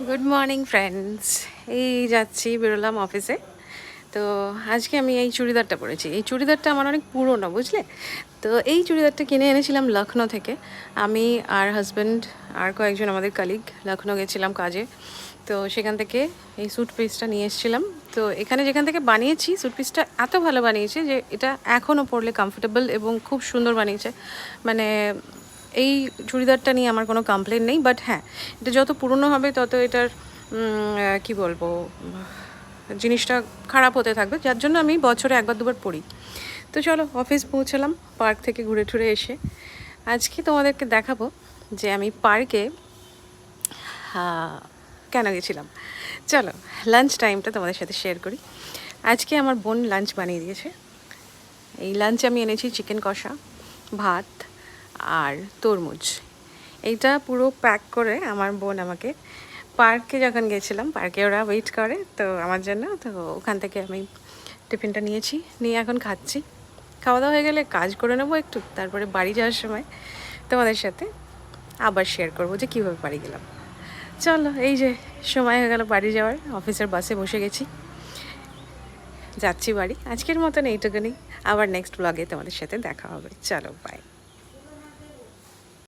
Good morning friends. এই যাচ্ছি, বেরোলাম অফিসে। তো আজকে আমি এই চুড়িদারটা পরেছি। এই চুড়িদারটা আমার অনেক পুরনো, বুঝলে। তো এই চুড়িদারটা কিনে এনেছিলাম লখনৌ থেকে। আমি আর হাজব্যান্ড আর কয়েকজন আমাদের কালিগ লখনৌ গেছিলাম কাজে। তো সেখান থেকে এই স্যুট পিসটা নিয়ে এসেছিলাম। তো এখানে যেখান থেকে বানিয়েছি, স্যুট পিসটা এত ভালো বানিয়েছে যে এটা এখনও পরলে কমফোর্টেবল এবং খুব সুন্দর বানিয়েছে। মানে এই চুড়িদারটা নিয়ে আমার কোনো কমপ্লেন নেই। বাট হ্যাঁ, এটা যত পুরনো হবে তত এটার কি বলবো, জিনিসটা খারাপ হতে থাকবে, যার জন্য আমি বছরে একবার দুবার পরি। তো চলো, অফিস পৌঁছালাম পার্ক থেকে ঘুরে টুরে এসে। আজকে তোমাদেরকে দেখাবো যে আমি পার্কে কেন গেছিলাম। চলো, লাঞ্চ টাইমটা তোমাদের সাথে শেয়ার করি। আজকে আমার বোন লাঞ্চ বানিয়ে দিয়েছে। এই লাঞ্চে আমি এনেছি চিকেন কষা, ভাত আর তরমুজ। এইটা পুরো প্যাক করে আমার বোন আমাকে, পার্কে যখন গেছিলাম, পার্কে ওরা ওয়েট করে তো আমার জন্য, তো ওখান থেকে আমি টিফিনটা নিয়েছি, নিয়ে এখন খাচ্ছি। খাওয়া দাওয়া হয়ে গেলে কাজ করে নেবো একটু, তারপরে বাড়ি যাওয়ার সময় তোমাদের সাথে আবার শেয়ার করবো যে কীভাবে বাড়ি গেলাম। চলো, এই যে সময় হয়ে গেল বাড়ি যাওয়ার, অফিসের বাসে বসে গেছি, যাচ্ছি বাড়ি। আজকের মতন এইটুকুনি, আবার নেক্সট ব্লগে তোমাদের সাথে দেখা হবে। চলো, বাই।